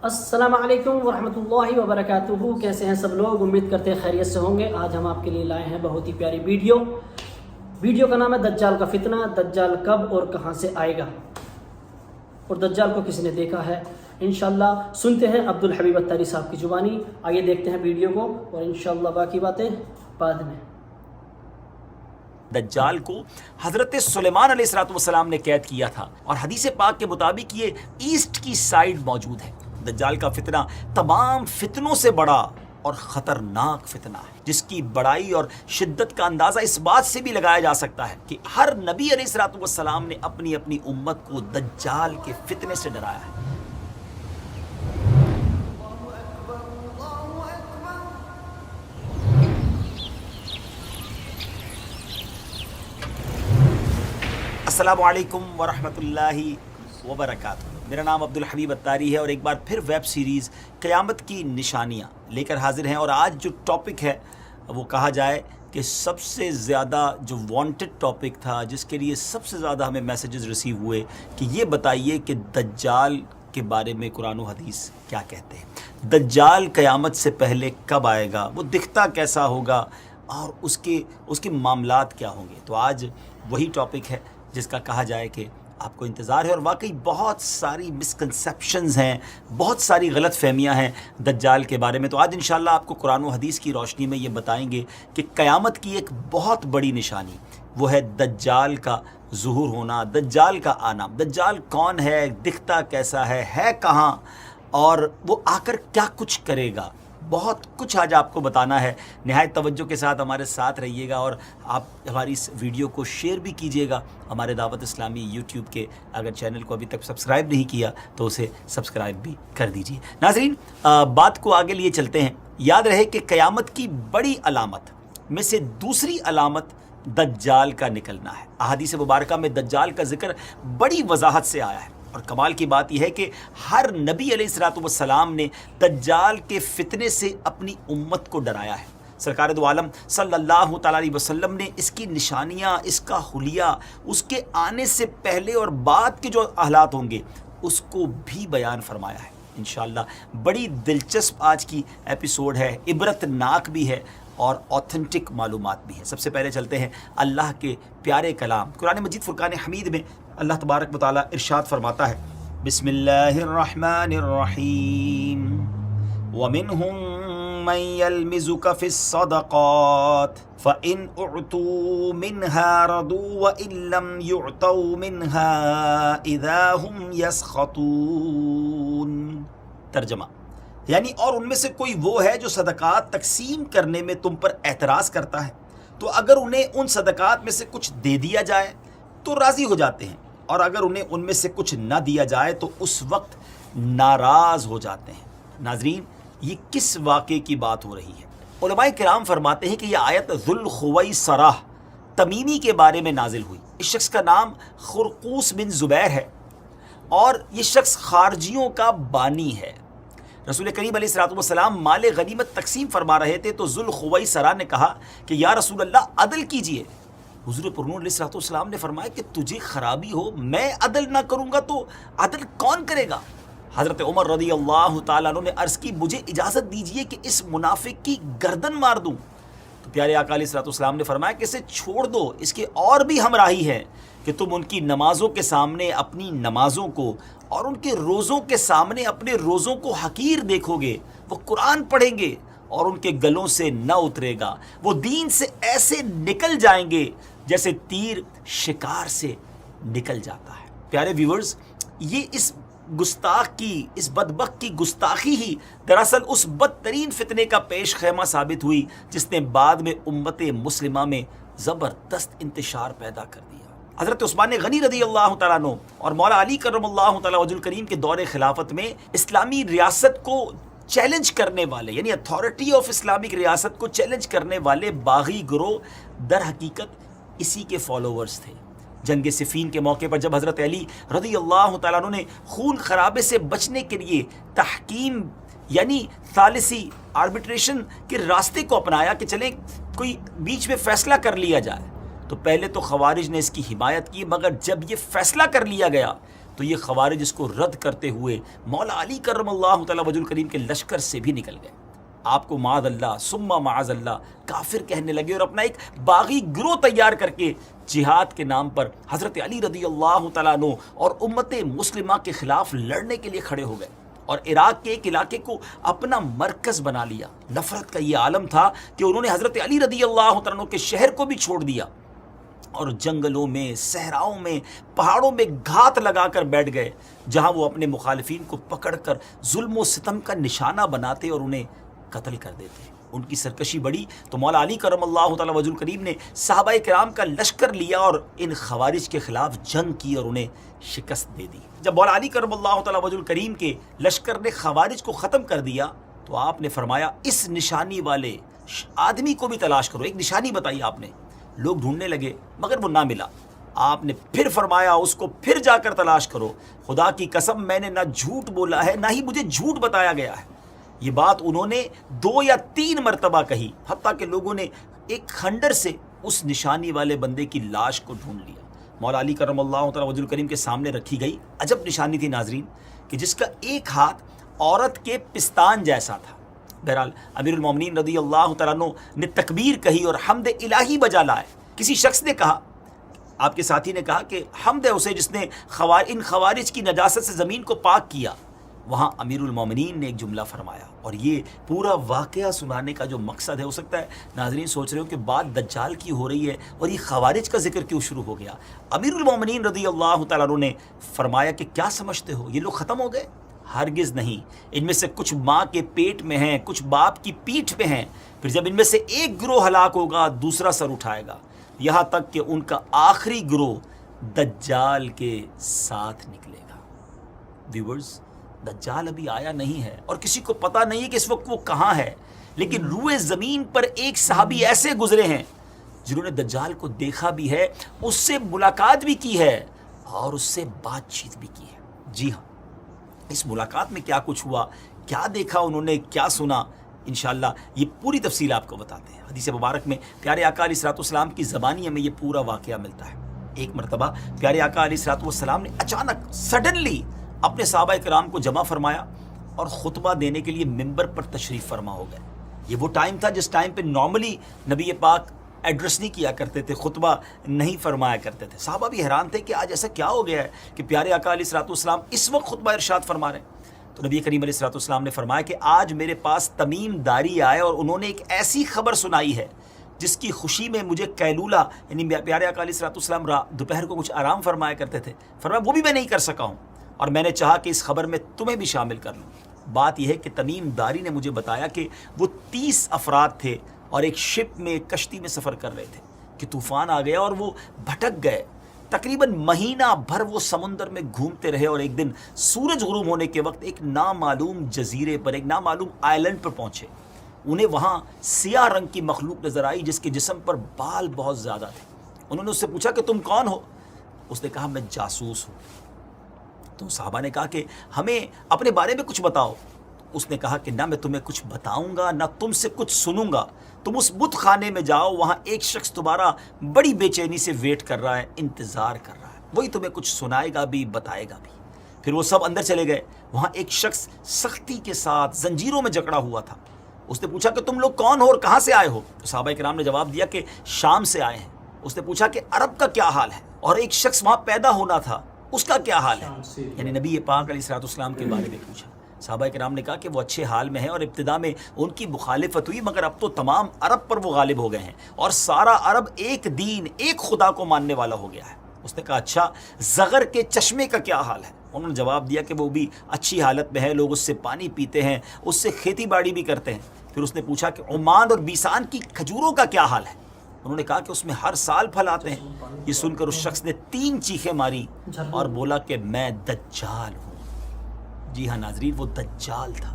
السلام علیکم ورحمۃ اللہ وبرکاتہ. کیسے ہیں سب لوگ؟ امید کرتے ہیں خیریت سے ہوں گے. آج ہم آپ کے لیے لائے ہیں بہت ہی پیاری ویڈیو کا نام ہے دجال کا فتنہ. دجال کب اور کہاں سے آئے گا اور دجال کو کس نے دیکھا ہے؟ انشاءاللہ سنتے ہیں عبدالحبیب اتاری صاحب کی زبانی. آئیے دیکھتے ہیں ویڈیو کو اور انشاءاللہ باقی باتیں بعد میں. دجال کو حضرت سلیمان علیہ السلام نے قید کیا تھا اور حدیث پاک کے مطابق یہ ایسٹ کی سائیڈ موجود ہے. دجال کا فتنہ تمام فتنوں سے بڑا اور خطرناک فتنہ ہے، جس کی بڑائی اور شدت کا اندازہ اس بات سے بھی لگایا جا سکتا ہے کہ ہر نبی علیہ السلام نے اپنی امت کو دجال کے فتنے سے ڈرایا ہے. السلام علیکم ورحمۃ اللہ وبرکاتہ. میرا نام عبدالحبیب اتاری ہے اور ایک بار پھر ویب سیریز قیامت کی نشانیاں لے کر حاضر ہیں. اور آج جو ٹاپک ہے وہ کہا جائے کہ سب سے زیادہ جو وانٹڈ ٹاپک تھا، جس کے لیے سب سے زیادہ ہمیں میسیجز ریسیو ہوئے کہ یہ بتائیے کہ دجال کے بارے میں قرآن و حدیث کیا کہتے ہیں. دجال قیامت سے پہلے کب آئے گا، وہ دکھتا کیسا ہوگا اور اس کے معاملات کیا ہوں گے. تو آج وہی ٹاپک ہے جس کا کہا جائے کہ آپ کو انتظار ہے. اور واقعی بہت ساری مسکنسیپشنز ہیں، بہت ساری غلط فہمیاں ہیں دجال کے بارے میں. تو آج انشاءاللہ آپ کو قرآن و حدیث کی روشنی میں یہ بتائیں گے کہ قیامت کی ایک بہت بڑی نشانی وہ ہے دجال کا ظہور ہونا، دجال کا آنا. دجال کون ہے، دکھتا کیسا ہے کہاں، اور وہ آ کر کیا کچھ کرے گا. بہت کچھ آج آپ کو بتانا ہے. نہایت توجہ کے ساتھ ہمارے ساتھ رہیے گا اور آپ ہماری اس ویڈیو کو شیئر بھی کیجیے گا. ہمارے دعوت اسلامی یوٹیوب کے اگر چینل کو ابھی تک سبسکرائب نہیں کیا تو اسے سبسکرائب بھی کر دیجیے. ناظرین، بات کو آگے لیے چلتے ہیں. یاد رہے کہ قیامت کی بڑی علامت میں سے دوسری علامت دجال کا نکلنا ہے. احادیث مبارکہ میں دجال کا ذکر بڑی وضاحت سے آیا ہے. اور کمال کی بات یہ ہے کہ ہر نبی علیہ السلام نے دجال کے فتنے سے اپنی امت کو ڈرایا ہے. سرکار دو عالم صلی اللہ تعالیٰ علیہ وسلم نے اس کی نشانیاں، اس کا حلیہ، اس کے آنے سے پہلے اور بعد کے جو حالات ہوں گے اس کو بھی بیان فرمایا ہے. انشاءاللہ بڑی دلچسپ آج کی ایپیسوڈ ہے، عبرت ناک بھی ہے اور اوتھنٹک معلومات بھی ہیں. سب سے پہلے چلتے ہیں اللہ کے پیارے کلام قرآن مجید فرقان حمید میں. اللہ تبارک و تعالیٰ ارشاد فرماتا ہے، بسم اللہ الرحمن الرحیم، وَمِنْهُمْ مَنْ يَلْمِزُكَ فِي الصَّدَقَاتِ فَإِنْ أُعْطُوا مِنْهَا رَضُوا وَإِنْ لَمْ يُعْطَوْا مِنْهَا إِذَا هُمْ يَسْخَطُونَ. ترجمہ یعنی اور ان میں سے کوئی وہ ہے جو صدقات تقسیم کرنے میں تم پر اعتراض کرتا ہے، تو اگر انہیں ان صدقات میں سے کچھ دے دیا جائے تو راضی ہو جاتے ہیں، اور اگر انہیں ان میں سے کچھ نہ دیا جائے تو اس وقت ناراض ہو جاتے ہیں. ناظرین، یہ کس واقعے کی بات ہو رہی ہے؟ علماء کرام فرماتے ہیں کہ یہ آیت ذوالخویصرہ تمیمی کے بارے میں نازل ہوئی. اس شخص کا نام خرقوس بن زبیر ہے اور یہ شخص خارجیوں کا بانی ہے. رسول کریم علیہ السلام مال غنیمت تقسیم فرما رہے تھے تو ذوالخویصرہ نے کہا کہ یا رسول اللہ عدل کیجئے. حضور پرنور علیہ السلام نے فرمایا کہ تجھے خرابی ہو، میں عدل نہ کروں گا تو عدل کون کرے گا؟ حضرت عمر رضی اللہ تعالیٰ عنہ نے عرض کی، مجھے اجازت دیجئے کہ اس منافق کی گردن مار دوں. تو پیارے آقا علیہ السلام نے فرمایا کہ اسے چھوڑ دو، اس کے اور بھی ہمراہی ہے کہ تم ان کی نمازوں کے سامنے اپنی نمازوں کو اور ان کے روزوں کے سامنے اپنے روزوں کو حقیر دیکھو گے. وہ قرآن پڑھیں گے اور ان کے گلوں سے نہ اترے گا. وہ دین سے ایسے نکل جائیں گے جیسے تیر شکار سے نکل جاتا ہے. پیارے ویورز، یہ اس گستاخ کی، اس بدبخت کی گستاخی ہی دراصل اس بدترین فتنے کا پیش خیمہ ثابت ہوئی جس نے بعد میں امت مسلمہ میں زبردست انتشار پیدا کر دیا. حضرت عثمان غنی رضی اللہ تعالیٰ عنہ اور مولا علی کرم اللہ تعالیٰ وجہ الکریم کے دور خلافت میں اسلامی ریاست کو چیلنج کرنے والے، یعنی اتھارٹی آف اسلامک ریاست کو چیلنج کرنے والے باغی گروہ در حقیقت اسی کے فالوورز تھے. جنگ صفین کے موقع پر جب حضرت علی رضی اللہ تعالیٰ عنہ نے خون خرابے سے بچنے کے لیے تحکیم یعنی ثالثی آربیٹریشن کے راستے کو اپنایا کہ چلیں کوئی بیچ میں فیصلہ کر لیا جائے، تو پہلے تو خوارج نے اس کی حمایت کی، مگر جب یہ فیصلہ کر لیا گیا تو یہ خوارج اس کو رد کرتے ہوئے مولا علی کرم اللہ تعالی وجہ الکریم کے لشکر سے بھی نکل گئے. آپ کو معاذ اللہ ثم معاذ اللہ کافر کہنے لگے اور اپنا ایک باغی گروہ تیار کر کے جہاد کے نام پر حضرت علی رضی اللہ تعالیٰ عنہ اور امت مسلمہ کے خلاف لڑنے کے لیے کھڑے ہو گئے اور عراق کے ایک علاقے کو اپنا مرکز بنا لیا. نفرت کا یہ عالم تھا کہ انہوں نے حضرت علی رضی اللہ تعالیٰ عنہ کے شہر کو بھی چھوڑ دیا اور جنگلوں میں، صحراؤں میں، پہاڑوں میں گھات لگا کر بیٹھ گئے جہاں وہ اپنے مخالفین کو پکڑ کر ظلم و ستم کا نشانہ بناتے اور انہیں قتل کر دیتے. ان کی سرکشی بڑی تو مولا علی کرم اللہ تعالی وجہ الکریم نے صحابہ کرام کا لشکر لیا اور ان خوارج کے خلاف جنگ کی اور انہیں شکست دے دی. جب مولا علی کرم اللہ تعالی وجہ الکریم کے لشکر نے خوارج کو ختم کر دیا تو آپ نے فرمایا اس نشانی والے آدمی کو بھی تلاش کرو. ایک نشانی بتائی آپ نے. لوگ ڈھونڈنے لگے مگر وہ نہ ملا. آپ نے پھر فرمایا اس کو پھر جا کر تلاش کرو. خدا کی قسم میں نے نہ جھوٹ بولا ہے نہ ہی مجھے جھوٹ بتایا گیا ہے. یہ بات انہوں نے 2 یا 3 مرتبہ کہی حتیٰ کہ لوگوں نے ایک کھنڈر سے اس نشانی والے بندے کی لاش کو ڈھونڈ لیا. مولا علی کرم اللہ تعالی وجہ الکریم کے سامنے رکھی گئی. عجب نشانی تھی ناظرین کہ جس کا ایک ہاتھ عورت کے پستان جیسا تھا. بہرحال امیر المومنین رضی اللہ تعالیٰ عنہ نے تکبیر کہی اور حمد الہی بجا لائے. کسی شخص نے کہا، آپ کے ساتھی نے کہا کہ حمد ہے اسے جس نے ان خوارج کی نجاست سے زمین کو پاک کیا. وہاں امیر المومنین نے ایک جملہ فرمایا اور یہ پورا واقعہ سنانے کا جو مقصد ہے، ہو سکتا ہے ناظرین سوچ رہے ہو کہ بات دجال کی ہو رہی ہے اور یہ خوارج کا ذکر کیوں شروع ہو گیا. امیر المومنین رضی اللہ تعالیٰ عنہ نے فرمایا کہ کیا سمجھتے ہو یہ لوگ ختم ہو گئے؟ ہرگز نہیں. ان میں سے کچھ ماں کے پیٹ میں ہیں، کچھ باپ کی پیٹھ پہ ہیں. پھر جب ان میں سے ایک گروہ ہلاک ہوگا دوسرا سر اٹھائے گا، یہاں تک کہ ان کا آخری گروہ دجال کے ساتھ نکلے گا. ویورز، دجال ابھی آیا نہیں ہے اور کسی کو پتہ نہیں ہے کہ اس وقت وہ کہاں ہے، لیکن روئے زمین پر ایک صحابی ایسے گزرے ہیں جنہوں نے دجال کو دیکھا بھی ہے، اس سے ملاقات بھی کی ہے اور اس سے بات چیت بھی کی ہے. جی ہاں، اس ملاقات میں کیا کچھ ہوا، کیا دیکھا انہوں نے، کیا سنا، انشاءاللہ یہ پوری تفصیل آپ کو بتاتے ہیں. حدیث مبارک میں پیارے آقا علیہ الصلوۃ والسلام کی زبانی میں یہ پورا واقعہ ملتا ہے. ایک مرتبہ پیارے آقا علیہ الصلوۃ والسلام نے اچانک سڈنلی اپنے صحابہ کرام کو جمع فرمایا اور خطبہ دینے کے لیے ممبر پر تشریف فرما ہو گئے. یہ وہ ٹائم تھا جس ٹائم پہ نارملی نبی پاک ایڈریس نہیں کیا کرتے تھے، خطبہ نہیں فرمایا کرتے تھے. صحابہ بھی حیران تھے کہ آج ایسا کیا ہو گیا ہے کہ پیارے آقا علیہ الصلوۃ والسلام اس وقت خطبہ ارشاد فرما رہے ہیں. تو نبی کریم علیہ الصلوۃ والسلام نے فرمایا کہ آج میرے پاس تمیم داری آئے اور انہوں نے ایک ایسی خبر سنائی ہے جس کی خوشی میں مجھے قیلولہ، یعنی پیارے آقا علیہ الصلوۃ والسلام دوپہر کو کچھ آرام فرمایا کرتے تھے، فرمایا وہ بھی میں نہیں کر سکا ہوں اور میں نے چاہا کہ اس خبر میں تمہیں بھی شامل کر لوں. بات یہ ہے کہ تمیم داری نے مجھے بتایا کہ وہ 30 افراد تھے اور ایک شپ میں، ایک کشتی میں سفر کر رہے تھے کہ طوفان آ گیا اور وہ بھٹک گئے. تقریباً مہینہ بھر وہ سمندر میں گھومتے رہے اور ایک دن سورج غروب ہونے کے وقت ایک نامعلوم جزیرے پر، ایک نامعلوم آئلینڈ پر پہنچے. انہیں وہاں سیاہ رنگ کی مخلوق نظر آئی جس کے جسم پر بال بہت زیادہ تھے. انہوں نے اس سے پوچھا کہ تم کون ہو؟ اس نے کہا میں جاسوس ہوں. تو صحابہ نے کہا کہ ہمیں اپنے بارے میں کچھ بتاؤ. اس نے کہا کہ نہ میں تمہیں کچھ بتاؤں گا نہ تم سے کچھ سنوں گا. تم اس بت خانے میں جاؤ، وہاں ایک شخص تمہارا بڑی بے چینی سے ویٹ کر رہا ہے، انتظار کر رہا ہے، وہی تمہیں کچھ سنائے گا بھی، بتائے گا بھی. پھر وہ سب اندر چلے گئے. وہاں ایک شخص سختی کے ساتھ زنجیروں میں جکڑا ہوا تھا. اس نے پوچھا کہ تم لوگ کون ہو اور کہاں سے آئے ہو؟ تو صحابہ کرام نے جواب دیا کہ شام سے آئے ہیں. اس نے پوچھا کہ عرب کا کیا حال ہے؟ اور ایک شخص وہاں پیدا ہونا تھا، اس کا کیا حال ہے؟ یعنی نبی پاک علیہ الصلوۃ والسلام کے بارے میں پوچھا. صحابہ کرام نے کہا کہ وہ اچھے حال میں ہیں اور ابتدا میں ان کی مخالفت ہوئی مگر اب تو تمام عرب پر وہ غالب ہو گئے ہیں اور سارا عرب ایک دین، ایک خدا کو ماننے والا ہو گیا ہے. اس نے کہا اچھا زغر کے چشمے کا کیا حال ہے؟ انہوں نے جواب دیا کہ وہ بھی اچھی حالت میں ہے، لوگ اس سے پانی پیتے ہیں، اس سے کھیتی باڑی بھی کرتے ہیں. پھر اس نے پوچھا کہ عمان اور بیسان کی کھجوروں کا کیا حال ہے؟ انہوں نے کہا کہ اس میں ہر سال پھل آتے ہیں. یہ سن کر اس شخص نے 3 چیخیں ماری اور بولا کہ میں دجال ہوں. جی ہاں ناظرین، وہ دجال تھا.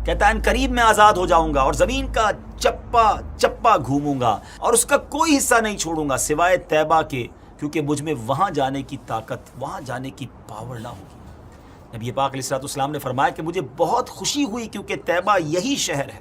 کہتا ہے ان قریب میں آزاد ہو جاؤں گا اور زمین کا چپا چپا گھوموں گا اور اس کا کوئی حصہ نہیں چھوڑوں گا سوائے طیبہ کے، کیونکہ مجھ میں وہاں جانے کی طاقت، وہاں جانے کی پاور نہ ہوگی. نبی پاک علیہ الصلوۃ والسلام نے فرمایا کہ مجھے بہت خوشی ہوئی کیونکہ طیبہ یہی شہر ہے.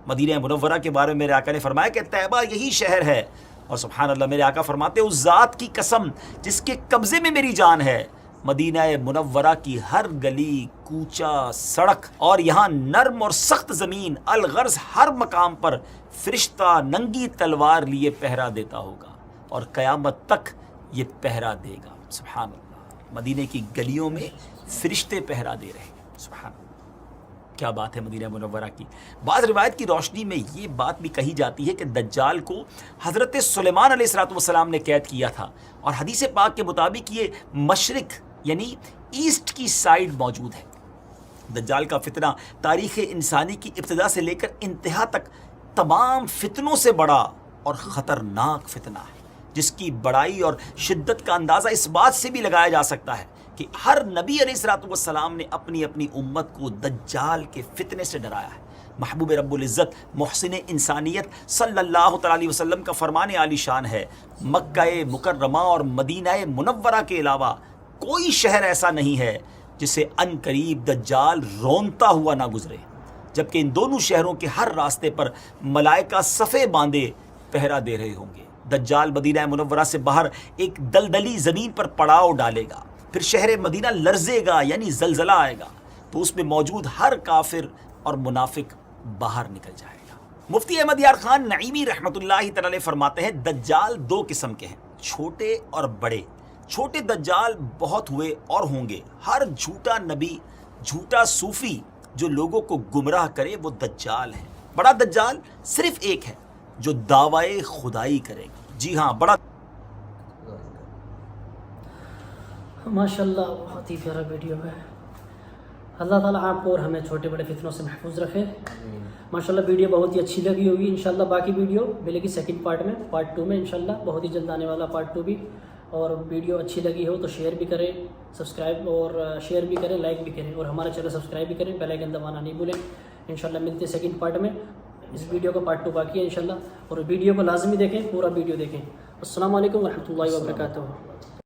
مدینہ منورہ کے بارے میں میرے آقا نے فرمایا کہ طیبہ یہی شہر ہے. اور سبحان اللہ، میرے آقا فرماتے اس ذات کی قسم جس کے قبضے میں میری جان ہے، مدینہ منورہ کی ہر گلی کوچہ سڑک اور یہاں نرم اور سخت زمین الغرض ہر مقام پر فرشتہ ننگی تلوار لیے پہرا دیتا ہوگا اور قیامت تک یہ پہرا دے گا. سبحان اللہ. مدینے کی گلیوں میں فرشتے پہرا دے رہے ہیں. سبحان اللہ. کیا بات ہے مدینہ منورہ کی. بعض روایت کی روشنی میں یہ بات بھی کہی جاتی ہے کہ دجال کو حضرت سلیمان علیہ السلام نے قید کیا تھا اور حدیث پاک کے مطابق یہ مشرق یعنی ایسٹ کی سائیڈ موجود ہے. دجال کا فتنہ تاریخ انسانی کی ابتدا سے لے کر انتہا تک تمام فتنوں سے بڑا اور خطرناک فتنہ ہے، جس کی بڑائی اور شدت کا اندازہ اس بات سے بھی لگایا جا سکتا ہے کہ ہر نبی علیہ السلام نے اپنی اپنی امت کو دجال کے فتنے سے ڈرایا ہے. محبوب رب العزت محسن انسانیت صلی اللہ تعالی علیہ وسلم کا فرمان عالی شان ہے، مکہ مکرمہ اور مدینہ منورہ کے علاوہ کوئی شہر ایسا نہیں ہے جسے ان قریب دجال رونتا ہوا نہ گزرے، جبکہ ان دونوں شہروں کے ہر راستے پر ملائکہ صفے باندھے پہرا دے رہے ہوں گے. دجال مدینہ منورہ سے باہر ایک دلدلی زمین پر پڑاؤ ڈالے گا، پھر شہر مدینہ لرزے گا یعنی زلزلہ آئے گا تو اس میں موجود ہر کافر اور منافق باہر نکل جائے گا. مفتی احمد یار خان نعیمی رحمۃ اللہ تعالی علیہ فرماتے ہیں دجال دو قسم کے ہیں، چھوٹے اور بڑے. چھوٹے دجال بہت ہوئے اور ہوں گے. ہر جھوٹا نبی جھوٹا صوفی جو لوگوں کو گمراہ کرے وہ دجال ہے. بڑا دجال صرف ایک ہے جو دعوی خدائی کرے گا. جی ہاں، بڑا ماشاءاللہ بہت ہی پیارا ویڈیو ہے. اللہ تعالیٰ آپ کو اور ہمیں چھوٹے بڑے فتنوں سے محفوظ رکھے. ماشاءاللہ ویڈیو بہت ہی اچھی لگی ہوگی. انشاءاللہ باقی ویڈیو ملے گی سیکنڈ پارٹ میں، پارٹ 2 میں انشاءاللہ. بہت ہی جلد آنے والا پارٹ 2 بھی. اور ویڈیو اچھی لگی ہو تو شیئر بھی کریں، سبسکرائب اور شیئر بھی کریں، لائک بھی کریں، اور ہمارے چینل سبسکرائب بھی کریں، بیل آئیکن دبانا نہیں بھولیں. انشاءاللہ ملتے ہیں سیکنڈ پارٹ میں. اس ویڈیو کا پارٹ 2 باقی ہے انشاءاللہ، اور ویڈیو کو لازمی دیکھیں، پورا ویڈیو دیکھیں. السلام علیکم ورحمۃ اللہ وبرکاتہ.